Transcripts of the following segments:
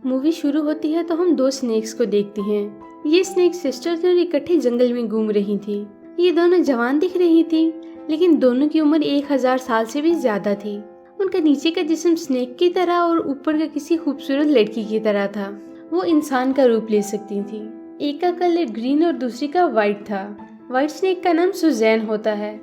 Movie शुरू होती है तो हम दो स्नेक्स को देखते हैं। ये स्नेक सिस्टर्स और इकट्ठे जंगल में घूम रही थी। ये दोनों जवान दिख रही थी, लेकिन दोनों की उम्र 1000 साल से भी ज्यादा थी। उनका नीचे का जिस्म स्नेक की तरह और ऊपर का किसी खूबसूरत लड़की की तरह था। वो इंसान का रूप ले सकती थी। एक का कलर ग्रीन और दूसरी का व्हाइट था। व्हाइट स्नेक का नाम सुजैन होता है।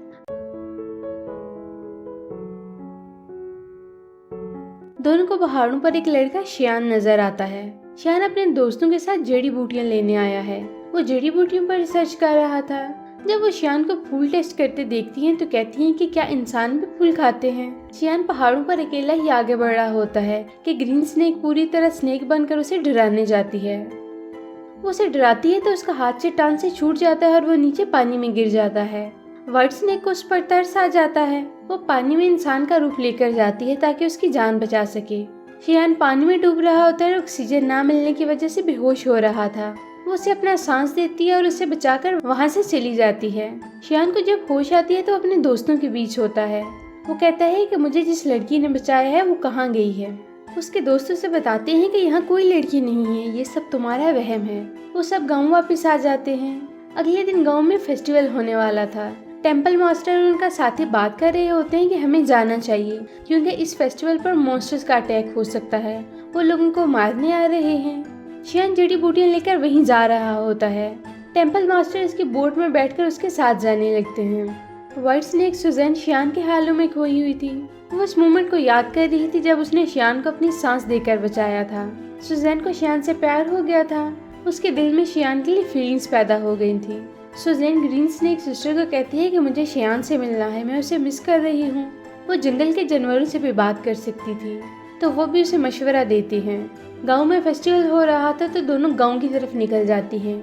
दोनों को पहाड़ों पर एक लड़का शियान नजर आता है। शियान अपने दोस्तों के साथ जड़ी बूटियां लेने आया है। वो जड़ी बूटियों पर रिसर्च कर रहा था। जब वो शियान को फूल टेस्ट करते देखती हैं तो कहती हैं कि क्या इंसान भी फूल खाते हैं। शियान पहाड़ों पर अकेला ही आगे बढ़ रहा होता है कि ग्रीन स्नेक पूरी तरह स्नेक बनकर उसे डराने जाती है। वो उसे डराती है तो उसका हाथ से टांग से छूट जाता है और वो नीचे पानी में गिर जाता है। व्हाइट स्नेक को उस पर तरस आ जाता है। वो पानी में इंसान का रूप लेकर जाती है ताकि उसकी जान बचा सके। शियान पानी में डूब रहा होता है और ऑक्सीजन ना मिलने की वजह से बेहोश हो रहा था। वो उसे अपना सांस देती है और उसे बचाकर वहाँ से चली जाती है। शियान को जब होश आती है तो अपने दोस्तों के बीच होता है। वो कहता है कि मुझे जिस लड़की ने बचाया है वो कहाँ गई है। उसके दोस्त उसे बताते हैं कि यहाँ कोई लड़की नहीं है, ये सब तुम्हारा वहम है। वो सब गाँव वापस आ जाते हैं। अगले दिन गाँव में फेस्टिवल होने वाला था। टेम्पल मास्टर और उनका साथी बात कर रहे होते हैं कि हमें जाना चाहिए क्योंकि इस फेस्टिवल पर मॉन्स्टर्स का अटैक हो सकता है। वो लोगों को मारने आ रहे हैं। शियान जड़ी बूटियां लेकर वहीं जा रहा होता है। टेम्पल मास्टर इसकी बोट में बैठकर उसके साथ जाने लगते हैं। व्हाइट स्नेक सुजैन शियान के हालों में खोई हुई थी। वो उस मोमेंट को याद कर रही थी जब उसने शियान को अपनी सांस देकर बचाया था। सुजैन को शियान से प्यार हो गया था। उसके दिल में शियान के लिए फीलिंग्स पैदा हो गई थी। सुजैन ग्रीन स्नेक सिस्टर को कहती है कि मुझे शियान से मिलना है, मैं उसे मिस कर रही हूँ। वो जंगल के जानवरों से भी बात कर सकती थी, तो वो भी उसे मशवरा देती हैं। गांव में फेस्टिवल हो रहा था तो दोनों गांव की तरफ निकल जाती हैं।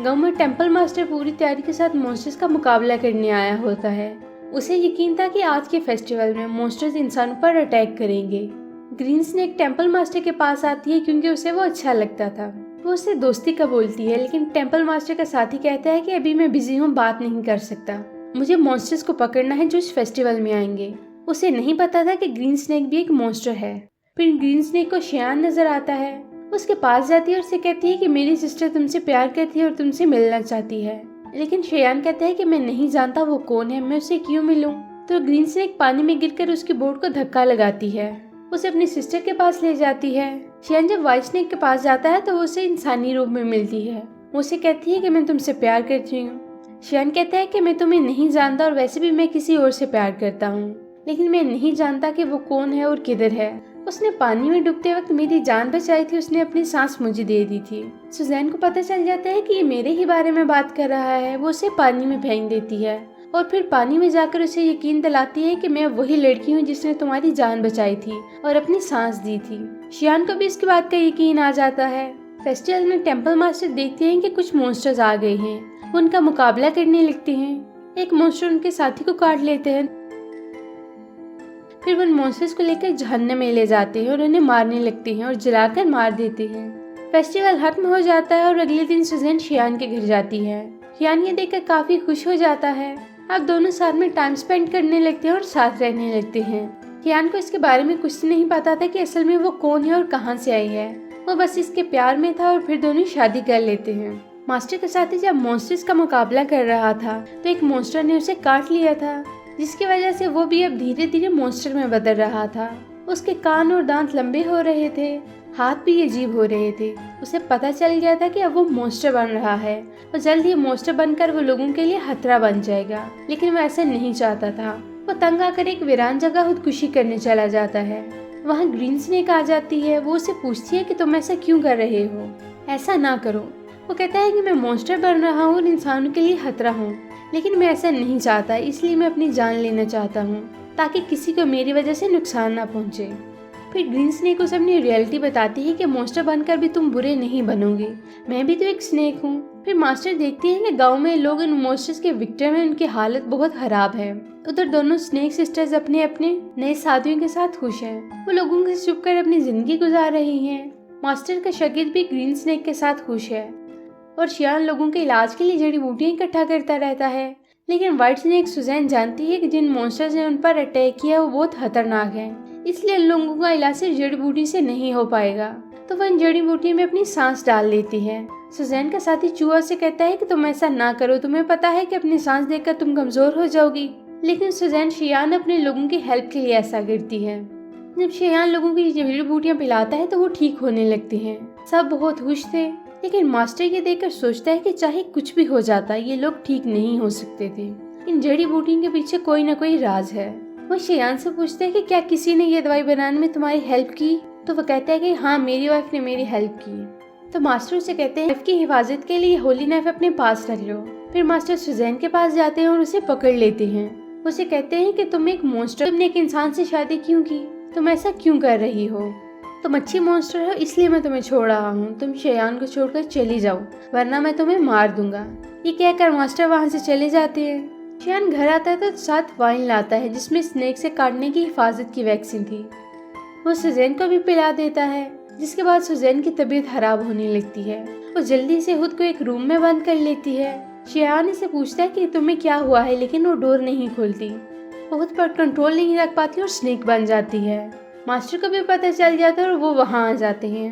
गांव में टेम्पल मास्टर पूरी तैयारी के साथ मॉन्स्टर्स का मुकाबला करने आया होता है। उसे यकीन था कि आज के फेस्टिवल में मॉन्स्टर्स इंसानों पर अटैक करेंगे। ग्रीन स्नेक टेम्पल मास्टर के पास आती है क्योंकि उसे वो अच्छा लगता था। वो उससे दोस्ती का बोलती है, लेकिन टेम्पल मास्टर का साथी कहता है कि अभी मैं बिजी हूँ, बात नहीं कर सकता। मुझे मॉन्स्टर्स को पकड़ना है जो इस फेस्टिवल में आएंगे। उसे नहीं पता था कि ग्रीन स्नेक भी एक मॉन्स्टर है। फिर ग्रीन स्नेक को शियान नजर आता है। उसके पास जाती है और उसे कहती है कि मेरी सिस्टर तुमसे प्यार करती है और तुमसे मिलना चाहती है। लेकिन शियान कहता है कि मैं नहीं जानता वो कौन है, मैं उसे क्यों मिलूं। तो ग्रीन स्नेक पानी में गिरकर उसकी बोट को धक्का लगाती है। उसे अपनी सिस्टर के पास ले जाती है। शियान जब व्हाइट स्नेक के पास जाता है तो वो उसे इंसानी रूप में मिलती है। वो उसे कहती है कि मैं तुमसे प्यार करती हूँ। शियान कहता है कि मैं तुम्हें नहीं जानता और वैसे भी मैं किसी और से प्यार करता हूँ, लेकिन मैं नहीं जानता कि वो कौन है और किधर है। उसने पानी में डूबते वक्त मेरी जान बचाई थी, उसने अपनी सांस मुझे दे दी थी। सुजैन को पता चल जाता है कि ये मेरे ही बारे में बात कर रहा है। वो उसे पानी में फेंक देती है और फिर पानी में जाकर उसे यकीन दिलाती है कि मैं वही लड़की हूँ जिसने तुम्हारी जान बचाई थी और अपनी सांस दी थी। शियान को भी इसकी बात का यकीन आ जाता है। फेस्टिवल में टेम्पल मास्टर देखते हैं कि कुछ मॉन्स्टर्स आ गए हैं। वो उनका मुकाबला करने लगते हैं। एक मॉन्स्टर उनके साथी को काट लेते हैं। फिर वो उन मॉन्स्टर्स को लेकर जहन्नम में ले जाते हैं और उन्हें मारने लगते हैं और जलाकर मार देते हैं। फेस्टिवल खत्म हो जाता है और अगले दिन सुजैन शियान के घर जाती है। शियान ये देखकर काफी खुश हो जाता है। अब दोनों साथ में टाइम स्पेंड करने लगते हैं और साथ रहने लगते हैं। शियान को इसके बारे में कुछ नहीं पता था कि असल में वो कौन है और कहाँ से आई है। वो बस इसके प्यार में था और फिर दोनों शादी कर लेते हैं। मास्टर के साथ ही जब मॉन्स्टर्स का मुकाबला कर रहा था तो एक मॉन्स्टर ने उसे काट लिया था, जिसकी वजह से वो भी अब धीरे धीरे मॉन्स्टर में बदल रहा था। उसके कान और दांत लंबे हो रहे थे, हाथ भी अजीब हो रहे थे। उसे पता चल गया था कि अब वो मॉन्स्टर बन रहा है और जल्द ही मॉन्स्टर बनकर वो लोगों के लिए खतरा बन जाएगा, लेकिन वो ऐसा नहीं चाहता था। वो तंग आकर एक वीरान जगह खुदकुशी करने चला जाता है। वहाँ ग्रीन स्नेक आ जाती है। वो उसे पूछती है कि तुम ऐसा क्यों कर रहे हो, ऐसा ना करो। वो कहता है कि मैं मॉन्स्टर बन रहा हूँ और इंसानों के लिए खतरा हूँ, लेकिन मैं ऐसा नहीं चाहता, इसलिए मैं अपनी जान लेना चाहता हूँ ताकि किसी को मेरी वजह से नुकसान ना पहुँचे। फिर ग्रीन स्नेक उसे अपनी रियलिटी बताती है कि मॉन्स्टर बनकर भी तुम बुरे नहीं बनोगे, मैं भी तो एक स्नेक हूँ। फिर मास्टर देखती है कि गांव में लोग इन मॉन्स्टर्स के विक्टिम हैं, उनकी हालत बहुत खराब है। उधर दोनों स्नेक सिस्टर्स अपने अपने नए साथियों के साथ खुश हैं। वो लोगों से छुपकर अपनी जिंदगी गुजार रही हैं। मास्टर का शागिर्द भी ग्रीन स्नेक के साथ खुश है और शियान लोगों के इलाज के लिए जड़ी बूटियां इकट्ठा करता रहता है। लेकिन व्हाइट स्नेक सुजैन जानती है कि जिन मॉन्स्टर्स ने उन पर अटैक किया वो बहुत खतरनाक है, इसलिए उन लोगों का इलाज सिर्फ जड़ी बूटी से नहीं हो पाएगा। तो वह इन जड़ी बूटियों में अपनी सांस डाल लेती है। सुजैन का साथी चूहा से कहता है कि तुम ऐसा ना करो, तुम्हें पता है कि अपनी सांस देखकर तुम कमजोर हो जाओगी। लेकिन सुजैन शियान अपने लोगों की हेल्प के लिए ऐसा करती है। जब शियान लोगों की जड़ी बूटियां पिलाता है तो वो ठीक होने लगते हैं। सब बहुत खुश थे, लेकिन मास्टर ये देखकर सोचता है कि चाहे कुछ भी हो जाता ये लोग ठीक नहीं हो सकते थे। इन जड़ी बूटियों के पीछे कोई ना कोई राज है। वो शियान से पूछता है कि क्या किसी ने ये दवाई बनाने में तुम्हारी हेल्प की? तो वो कहता है कि हाँ, मेरी वाइफ ने मेरी हेल्प की। तो मास्टर उसे कहते हैं, वाइफ की हिफाजत के लिए होली नाइफ अपने पास रख लो। फिर मास्टर सुजैन के पास जाते हैं और उसे पकड़ लेते हैं। उसे कहते हैं कि तुम एक मॉन्स्टर, तुमने एक इंसान से शादी क्यों की? तुम ऐसा क्यों कर रही हो? तुम अच्छी मॉन्स्टर हो, इसलिए मैं तुम्हें छोड़ रहा हूँ। तुम शियान को छोड़कर चली जाओ, वरना मैं तुम्हें मार दूंगा। ये कहकर मास्टर वहाँ से चले जाते हैं। शियान घर आता है तो साथ वाइन लाता है जिसमें स्नेक से काटने की हिफाजत की वैक्सीन थी। वो सुजैन को भी पिला देता है, जिसके बाद सुजैन की तबीयत खराब होने लगती है। वो जल्दी से खुद को एक रूम में बंद कर लेती है। शियान इसे पूछता है कि तुम्हें क्या हुआ है, लेकिन वो डोर नहीं खोलती। वो खुद पर कंट्रोल नहीं रख पाती और स्नेक बन जाती है। मास्टर को भी पता चल जाता है और वो वहाँ आ जाते हैं।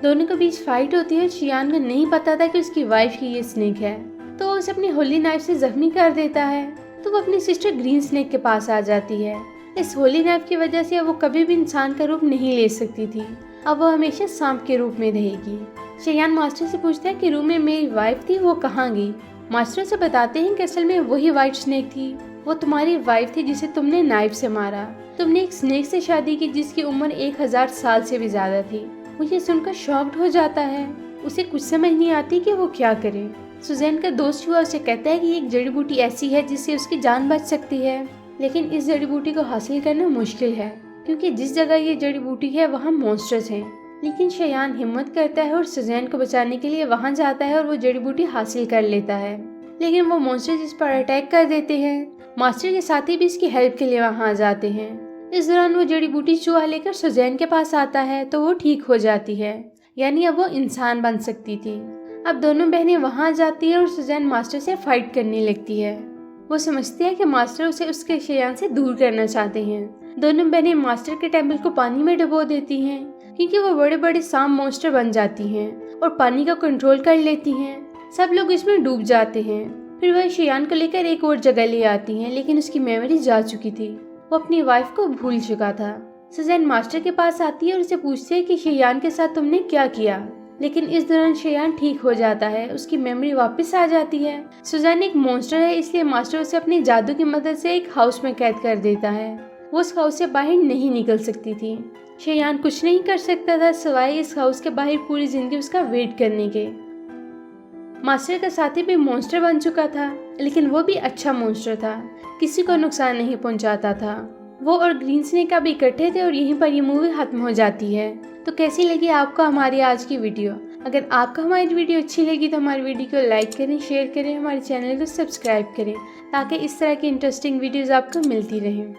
दोनों के बीच फाइट होती है। शियान को नहीं पता था कि उसकी वाइफ की ये स्नेक है, तो वो उसे अपनी होली नाइफ से जख्मी कर देता है। तो वो अपनी सिस्टर ग्रीन स्नेक के पास आ जाती है। इस होली नाइफ की वजह से वो कभी भी इंसान का रूप नहीं ले सकती थी। अब वो हमेशा सांप के रूप में रहेगी। शियान मास्टर से पूछता है कि रूम में मेरी वाइफ थी, वो कहाँ गई? मास्टर से बताते हैं कि असल में वही व्हाइट स्नेक थी। वो तुम्हारी वाइफ थी जिसे तुमने नाइफ से मारा। तुमने एक स्नेक से शादी की जिसकी उम्र 1000 साल से भी ज्यादा थी। वो ये सुनकर शॉक्ड हो जाता है। उसे कुछ समझ नहीं आती कि वो क्या करे। सुजैन का दोस्त चूहा उसे कहता है कि एक जड़ी बूटी ऐसी है जिससे उसकी जान बच सकती है, लेकिन इस जड़ी बूटी को हासिल करना मुश्किल है, क्योंकि जिस जगह ये जड़ी बूटी है वहाँ मॉन्स्टर्स हैं। लेकिन शियान हिम्मत करता है और सुजैन को बचाने के लिए वहाँ जाता है और वो जड़ी बूटी हासिल कर लेता है। लेकिन वो मॉन्स्टर्स इस पर अटैक कर देते हैं। मास्टर के साथी भी इसकी हेल्प के लिए वहाँ आ जाते हैं। इस दौरान वो जड़ी बूटी चूहा लेकर सुजैन के पास आता है तो वो ठीक हो जाती है, यानी अब वो इंसान बन सकती थी। अब दोनों बहनें वहाँ जाती है और सुजैन मास्टर से फाइट करने लगती है। वो समझती है कि मास्टर उसे उसके शियान से दूर करना चाहते हैं। दोनों बहनें मास्टर के टेम्पल को पानी में डुबो देती हैं, क्योंकि वो बड़े बड़े सांप मॉन्स्टर बन जाती हैं और पानी का कंट्रोल कर लेती हैं। सब लोग इसमें डूब जाते हैं। फिर वह शियान को लेकर एक और जगह ले आती हैं, लेकिन उसकी मेमोरी जा चुकी थी। वो अपनी वाइफ को भूल चुका था। सुजैन मास्टर के पास आती है और उसे पूछती है कि शियान के साथ तुमने क्या किया। लेकिन इस दौरान शियान ठीक हो जाता है, उसकी मेमोरी वापस आ जाती है। सुजैन एक मॉन्स्टर है, इसलिए मास्टर उसे अपनी जादू की मदद से एक हाउस में कैद कर देता है। वो उस हाउस से बाहर नहीं निकल सकती थी। शियान कुछ नहीं कर सकता था सिवाय इस हाउस के बाहर पूरी जिंदगी उसका वेट करने के। मास्टर का साथी भी मॉन्स्टर बन चुका था, लेकिन वो भी अच्छा मॉन्स्टर था, किसी को नुकसान नहीं पहुंचाता था। वो और ग्रीन स्नेक भी इकट्ठे थे और यहीं पर ये मूवी खत्म हो जाती है। तो कैसी लगी आपको हमारी आज की वीडियो? अगर आपको हमारी वीडियो अच्छी लगी तो हमारी वीडियो को लाइक करें, शेयर करें, हमारे चैनल को सब्सक्राइब करें, ताकि इस तरह की इंटरेस्टिंग वीडियोस आपको मिलती रहें।